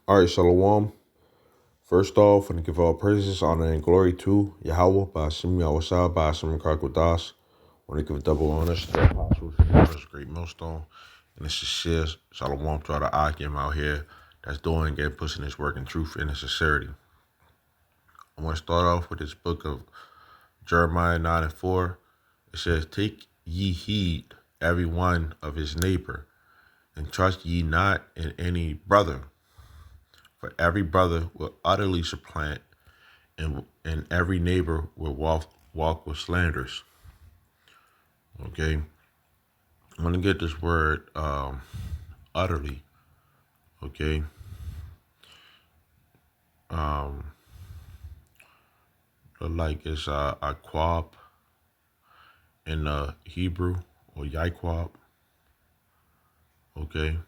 All right, Shalom. First off, I want to give all praises, honor, and glory to Yahweh, Ba'ashem Yahweh, Ba'ashem Karkodas. I want to give double honors to the apostles, this great millstone, and it's just shares Shalom to all the Akim out here that's doing and pushing this work in truth and in sincerity. I want to start off with this book of Jeremiah 9 and 4. It says, "Take ye heed every one of his neighbor, and trust ye not in any brother. For every brother will utterly supplant, and every neighbor will walk with slanders." Okay, I'm gonna get this word utterly. Okay, um, like it's akwab in Hebrew or yikwab. Okay,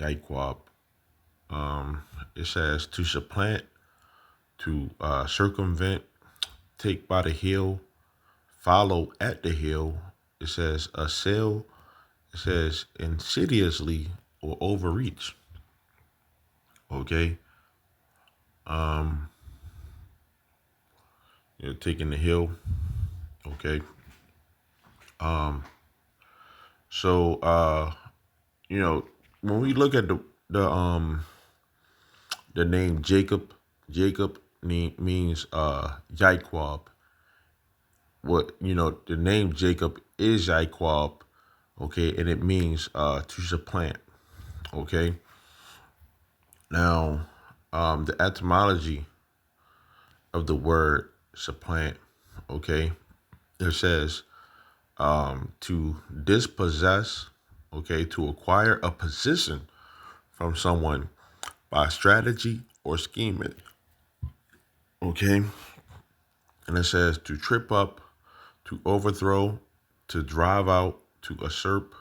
yikwab. It says to supplant, to circumvent, take by the heel, follow at the heel. It says assail. It says insidiously or overreach. Okay. Um, taking the hill. Okay. Um, so when we look at the name Jacob, Jacob means Jaquab. What the name Jacob is Jaquab, okay, and it means to supplant. Okay. Now, the etymology of the word supplant, okay, it says to dispossess, okay, to acquire a position from someone by strategy or scheming, okay, and it says to trip up, to overthrow, to drive out, to usurp,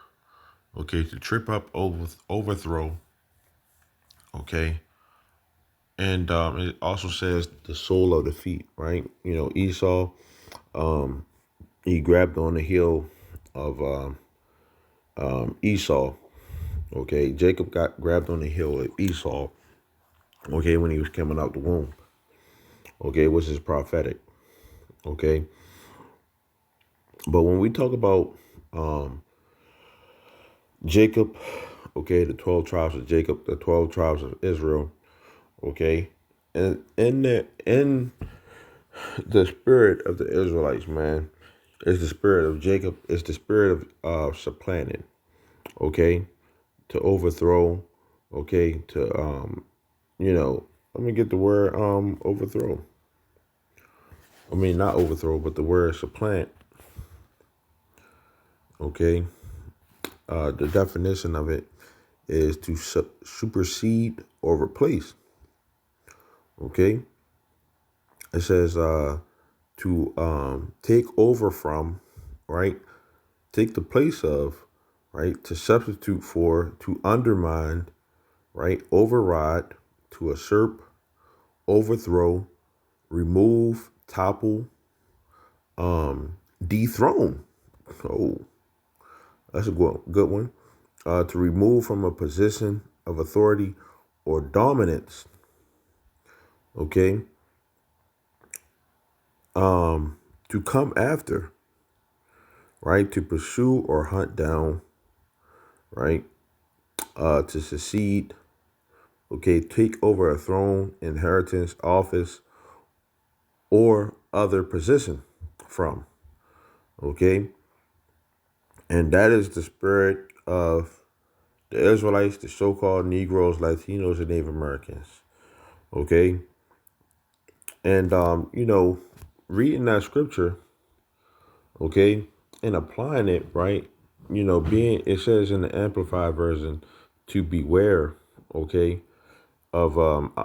okay, to trip up, overthrow, okay, and it also says the sole of the feet, right? Esau, he grabbed on the heel of Esau. Okay, Jacob got grabbed on the heel of Esau. Okay, when he was coming out the womb. Okay, which is prophetic. Okay, but when we talk about Jacob, okay, the 12 tribes of Jacob, the 12 tribes of Israel. Okay, and in the spirit of the Israelites, man, is the spirit of Jacob. It's the spirit of supplanting. Okay, to overthrow. Okay, to let me get the word overthrow. I mean, not overthrow, but the word supplant. Okay, the definition of it is to supersede or replace. Okay, it says to take over from, right? Take the place of, right? To substitute for, to undermine, right? Override, to usurp, overthrow, remove, topple, dethrone. Oh, that's a good one. To remove from a position of authority or dominance. Okay. To come after, right? To pursue or hunt down, right? To succeed. Okay. Take over a throne, inheritance, office, or other position from. Okay. And that is the spirit of the Israelites, the so-called Negroes, Latinos, and Native Americans. Okay. And, reading that scripture, okay, and applying it, right, it says in the Amplified version to beware, okay, of, our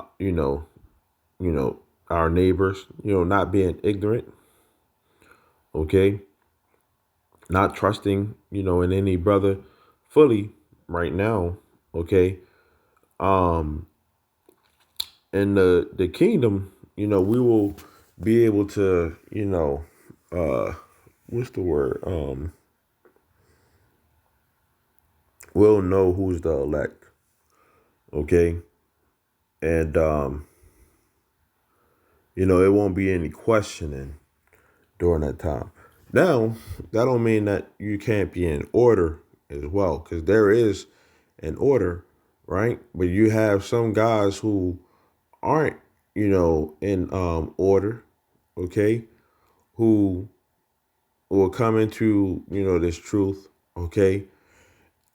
neighbors, not being ignorant, okay, not trusting, in any brother fully right now, okay. Um, in the kingdom, we will be able to, what's the word? We'll know who's the elect. Okay. And, it won't be any questioning during that time. Now, that don't mean that you can't be in order as well, because there is an order, right? But you have some guys who aren't, in order, okay, who will come into, this truth, okay,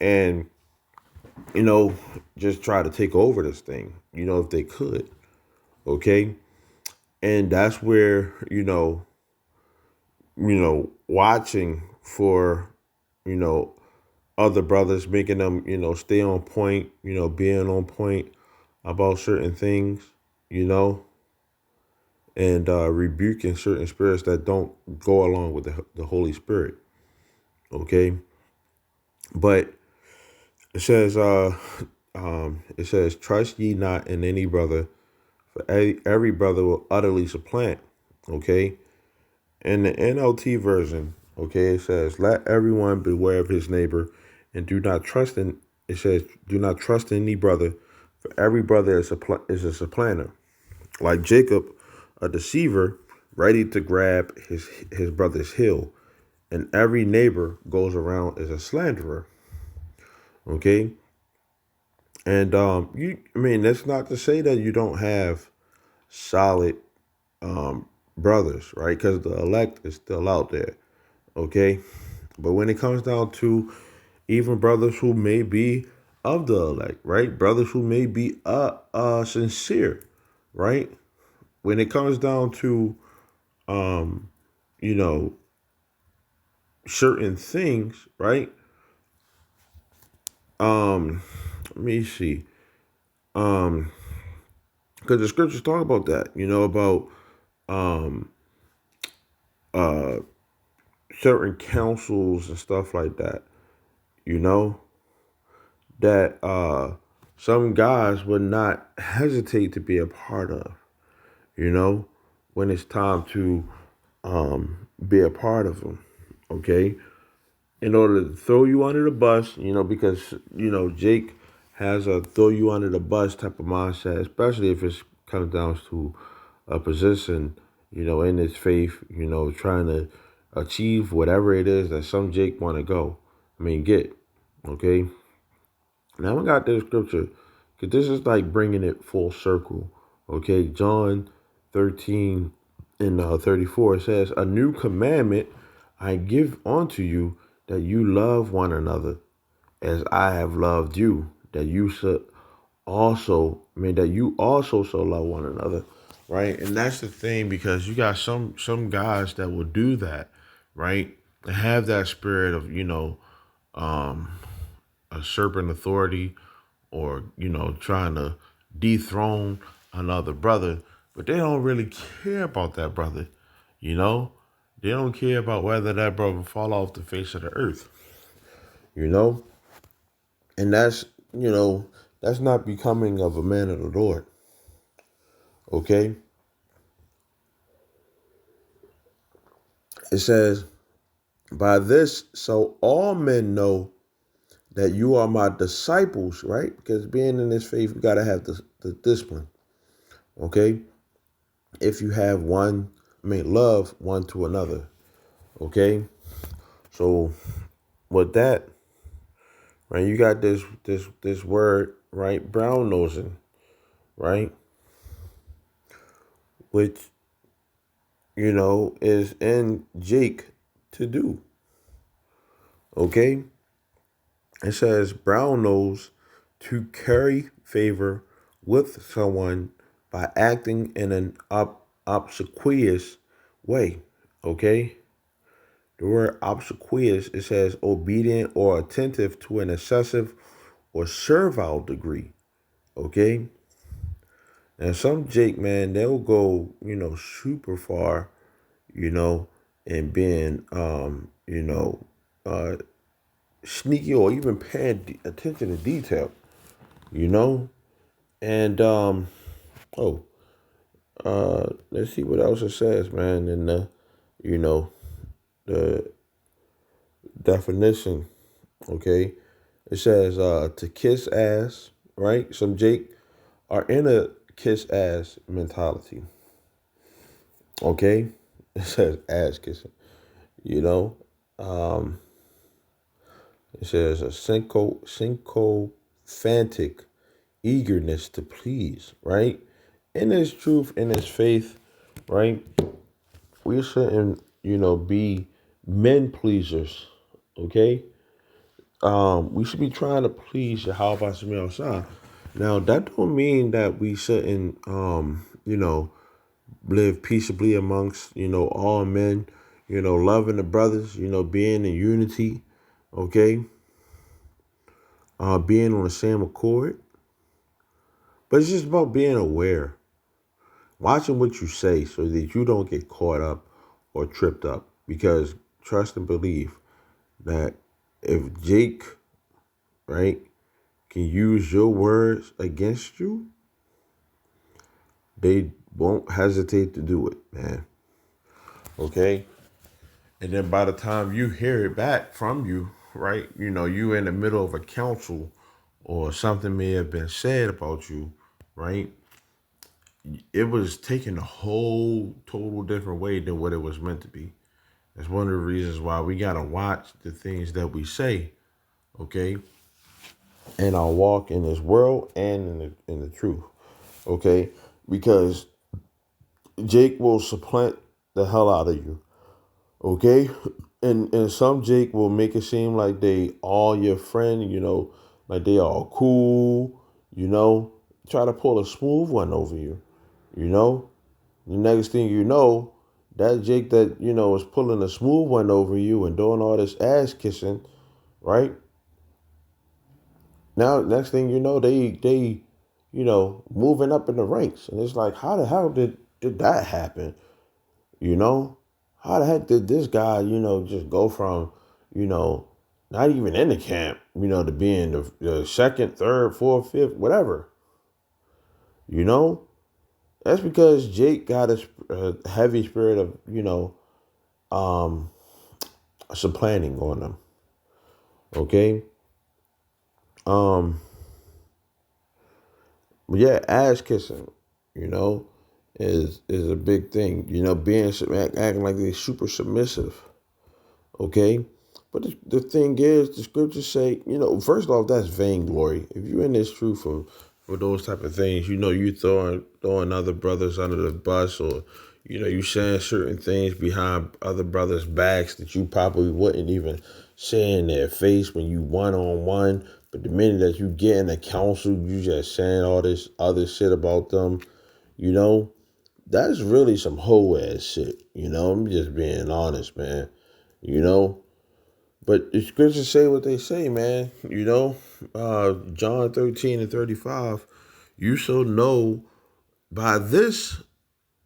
and, you know, just try to take over this thing, if they could, okay? And that's where, watching for, you know, other brothers, making them, stay on point, being on point about certain things, you know, and rebuking certain spirits that don't go along with the Holy Spirit. Okay. But it says, trust ye not in any brother, for every brother will utterly supplant. Okay. In the NLT version, okay, it says, let everyone beware of his neighbor and do not trust in, it says, do not trust in any brother, for every brother is a supplanter. Like Jacob, a deceiver, ready to grab his brother's heel. And every neighbor goes around as a slanderer. Okay. And that's not to say that you don't have solid brothers, right? Because the elect is still out there. Okay. But when it comes down to even brothers who may be of the elect, right? Brothers who may be sincere, right? When it comes down to you know, certain things, right? Let me see. Um, because the scriptures talk about that, about um uh certain councils and stuff like that, you know, that some guys would not hesitate to be a part of, when it's time to be a part of them. Okay. In order to throw you under the bus, because, Jake has a throw you under the bus type of mindset, especially if it comes down to a position, in his faith, trying to achieve whatever it is that some Jake want to get. Okay. Now we got this scripture, because this is like bringing it full circle. Okay. John 13 and 34 says, a new commandment I give unto you, that you love one another as I have loved you, that you should that you also shall love one another, right? And that's the thing, because you got some guys that will do that, right? They have that spirit of, um, a serpent authority, or, trying to dethrone another brother, but they don't really care about that brother, you know? They don't care about whether that brother fall off the face of the earth, you know? And that's not becoming of a man of the Lord. Okay? It says, by this, so all men know that you are my disciples, right? Because being in this faith, we got to have the discipline. Okay? If you have love one to another. Okay? So with that, right, you got this word, right? Brown nosing, right? Which, is in Jake to do. Okay? It says brown nose, to curry favor with someone by acting in an obsequious way. Okay? The word obsequious, it says obedient or attentive to an excessive or servile degree. Okay? And some Jake, man, they'll go, super far, and being, uh, sneaky, or even paying attention to detail, you know? And, oh, let's see what else it says, man, in the definition, okay? It says, to kiss ass, right? Some Jake are in a kiss ass mentality. Okay? It says ass kissing. You know? Um, it says a sycophantic eagerness to please, right? In his truth, in his faith, right? We shouldn't, be men pleasers. Okay? We should be trying to please Yahweh Shemel Shah. Now that don't mean that we shouldn't live peaceably amongst, all men, loving the brothers, being in unity, okay? Being on the same accord. But it's just about being aware, watching what you say so that you don't get caught up or tripped up. Because trust and believe that if Jake, right, can use your words against you, they won't hesitate to do it, man. Okay? And then by the time you hear it back from you, right, you in the middle of a council or something may have been said about you, right? It was taken a whole total different way than what it was meant to be. That's one of the reasons why we gotta watch the things that we say, okay? And our walk in this world and in the truth, okay? Because Jake will supplant the hell out of you, okay? And some Jake will make it seem like they all your friend, like they all cool, try to pull a smooth one over you, you know? The next thing you know, that Jake that, is pulling a smooth one over you and doing all this ass kissing, right? Now, next thing you know, they moving up in the ranks. And it's like, how the hell did that happen? You know? How the heck did this guy, just go from, not even in the camp, to being the second, third, fourth, fifth, whatever? You know? That's because Jake got a heavy spirit of, um, supplanting on them. Okay? Um, yeah, ass kissing, you know, is a big thing. Being acting like they're super submissive. Okay, but the thing is, the scriptures say, first off, that's vainglory. If you're in this truth for those type of things, you throwing other brothers under the bus, or you saying certain things behind other brothers' backs that you probably wouldn't even say in their face when you one on one. But the minute that you get in a council, you just saying all this other shit about them. You know, that's really some hoe ass shit. I'm just being honest, man. You know, but the scriptures say what they say, man. John 13 and 35, you shall know by this,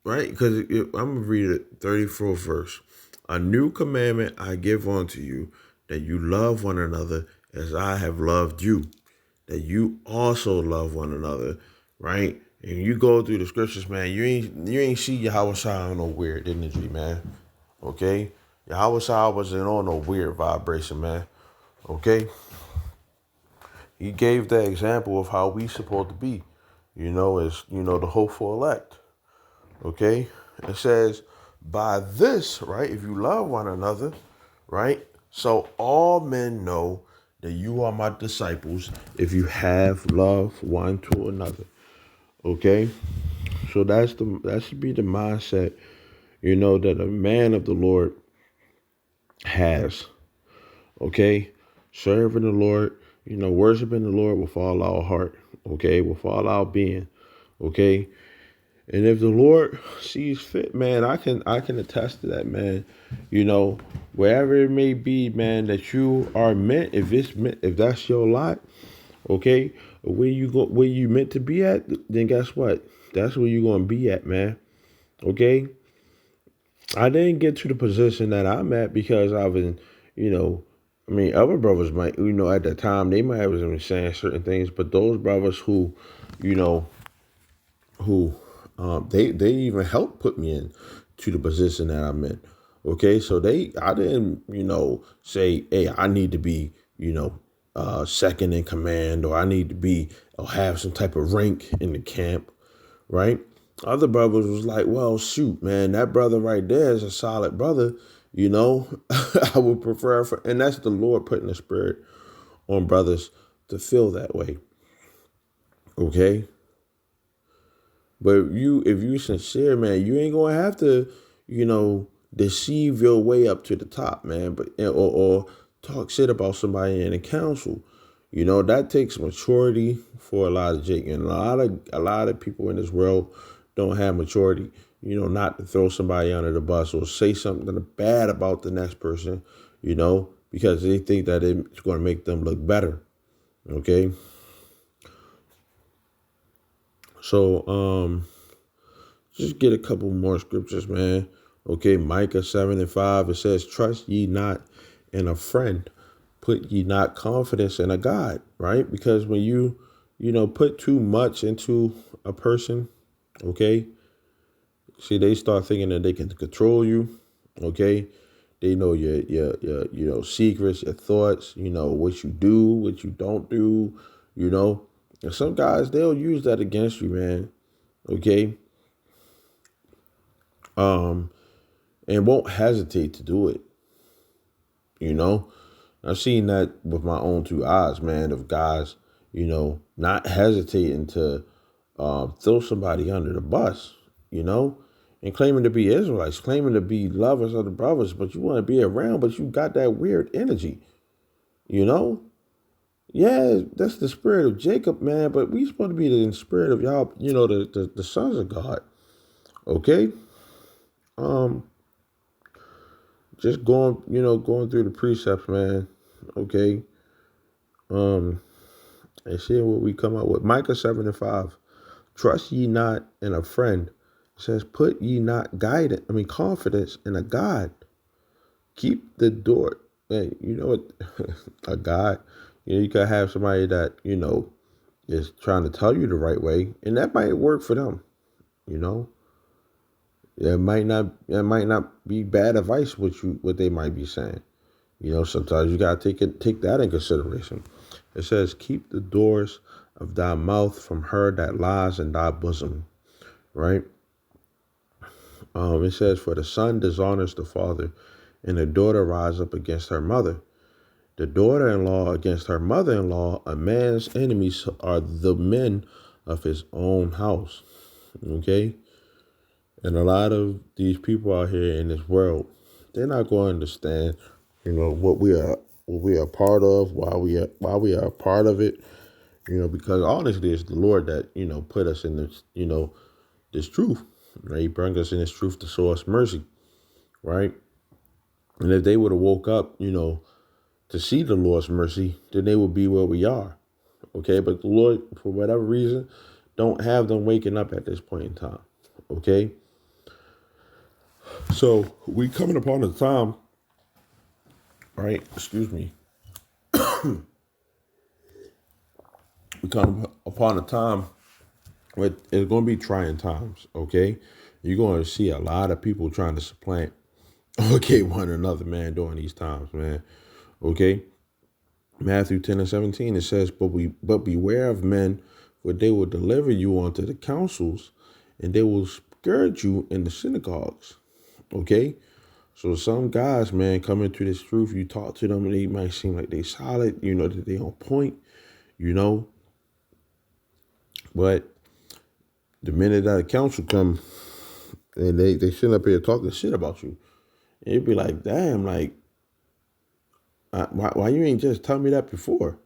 right? Because I'm going to read it, 34th verse. A new commandment I give unto you, that you love one another as I have loved you, that you also love one another, right? And you go through the scriptures, man, you ain't see Yahweh Shai on no weird energy, man. Okay? Yahweh Shai wasn't on no weird vibration, man. Okay? He gave the example of how we supposed to be, as, the hopeful elect. Okay? It says, by this, right, if you love one another, right, so all men know that you are my disciples if you have love one to another. Okay? So that should be the mindset, that a man of the Lord has. Okay? Serving the Lord, worshiping the Lord with all our heart, okay, with all our being, okay. And if the Lord sees fit, man, I can attest to that, man. Wherever it may be, man, that you are meant, if that's your lot, okay, where you meant to be at, then guess what? That's where you're gonna be at, man. Okay. I didn't get to the position that I'm at because I've been, other brothers might, at the time they might have been saying certain things, but those brothers who, you know, who they even helped put me in to the position that I'm in. Okay, so I didn't, say, hey, I need to be, second in command, or I need to be or have some type of rank in the camp, right? Other brothers was like, well, shoot, man, that brother right there is a solid brother. You know, I would prefer for, and that's the Lord putting the spirit on brothers to feel that way. Okay. But if you sincere, man, you ain't gonna have to, you know, deceive your way up to the top, man. But or talk shit about somebody in the council. You know, that takes maturity for a lot of Jake, and a lot of people in this world don't have maturity. You know, not to throw somebody under the bus or say something bad about the next person. You know, because they think that it's going to make them look better. Okay. So, just get a couple more scriptures, man. Okay, Micah 7:5, it says, trust ye not in a friend, put ye not confidence in a God, right? Because when you put too much into a person, okay, see, they start thinking that they can control you, okay? They know your secrets, your thoughts, what you do, what you don't do, you know. And some guys, they'll use that against you, man, okay? And won't hesitate to do it, you know. I've seen that with my own two eyes, man, of guys, not hesitating to throw somebody under the bus, you know, and claiming to be Israelites, claiming to be lovers of the brothers, but you want to be around, but you got that weird energy, you know. Yeah, that's the spirit of Jacob, man, but we supposed to be in the spirit of y'all, the sons of God, okay? Um, just going through the precepts, man, okay? Um, and seeing what we come up with. Micah 7:5. Trust ye not in a friend. It says, put ye not confidence in a God. Keep the door. Man, you know what? A God. You could have somebody that, is trying to tell you the right way, and that might work for them, you know. It might not be bad advice what they might be saying. Sometimes you gotta take that in consideration. It says, keep the doors of thy mouth from her that lies in thy bosom. Right? It says, for the son dishonors the father, and the daughter rise up against her mother. The daughter-in-law against her mother-in-law, a man's enemies are the men of his own house. Okay? And a lot of these people out here in this world, they're not going to understand, what we are part of, why we are a part of it, because honestly, it's the Lord that, put us in this, this truth, right? He brought us in this truth to show us mercy, right? And if they would have woke up, to see the Lord's mercy, then they would be where we are, okay? But the Lord, for whatever reason, don't have them waking up at this point in time, okay? So we coming upon a time, right? Excuse me. We come upon a time where it's going to be trying times, okay? You're going to see a lot of people trying to supplant, okay, one another, man, during these times, man, okay? Matthew 10:17, it says, but beware of men, for they will deliver you unto the councils, and they will scourge you in the synagogues, okay? So some guys, man, come into this truth, you talk to them, and they might seem like they solid, that they on point, but the minute that a council come and they sit up here talking shit about you, and you'd be like, damn, like, why you ain't just tell me that before?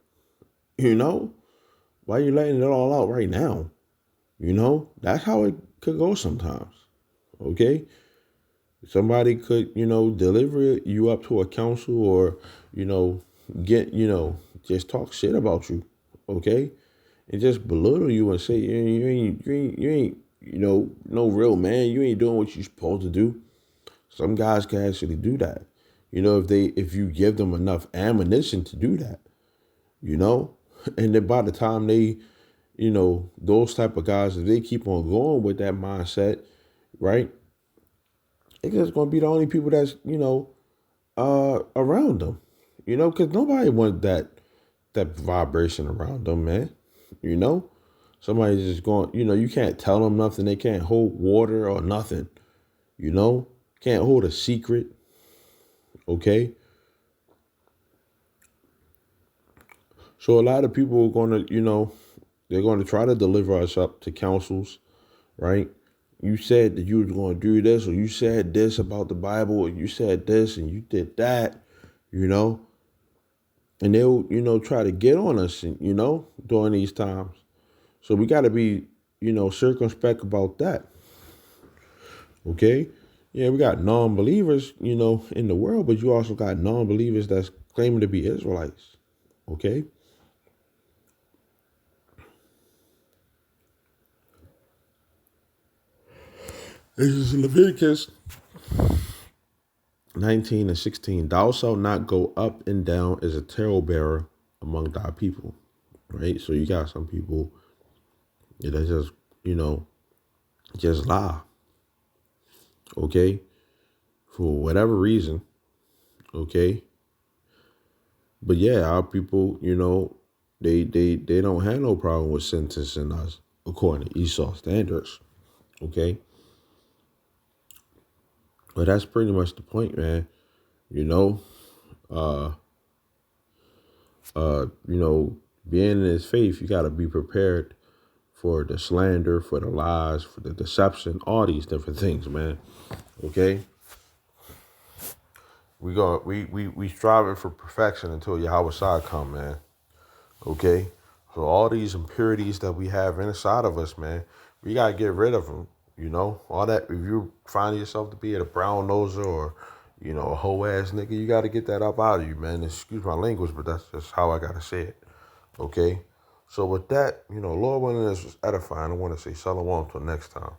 Why you letting it all out right now? That's how it could go sometimes. Okay? Somebody could, deliver you up to a council or, get, just talk shit about you. Okay? And just belittle you and say, you ain't, no real man. You ain't doing what you're supposed to do. Some guys can actually do that. If you give them enough ammunition to do that, and then by the time they, those type of guys, if they keep on going with that mindset, right, it's just going to be the only people that's, around them, because nobody wants that that vibration around them, man. You know? Somebody's just going, you can't tell them nothing. They can't hold water or nothing. You know? Can't hold a secret. Okay? So a lot of people are going to, they're going to try to deliver us up to councils, right? You said that you was going to do this, or you said this about the Bible, or you said this and you did that, you know? And they'll, try to get on us, during these times. So we got to be, circumspect about that. Okay? Yeah, we got non-believers, in the world, but you also got non-believers that's claiming to be Israelites. Okay? This is Leviticus 19 and 16. Thou shalt not go up and down as a talebearer among thy people. Right? So you got some people that just, just lie. Okay? For whatever reason. Okay? But yeah, our people, they don't have no problem with sentencing us according to Esau standards. Okay? But that's pretty much the point, man. You know, uh, being in his faith, you gotta be prepared for the slander, for the lies, for the deception, all these different things, man. Okay? We striving for perfection until Yahweh Shai come, man. Okay? So all these impurities that we have inside of us, man, we gotta get rid of them. All that. If you find yourself to be a brown noser or, a hoe ass nigga, you gotta get that up out of you, man. Excuse my language, but that's just how I gotta say it. Okay? So with that, Lord willing, this was edifying. I want to say shalom until next time.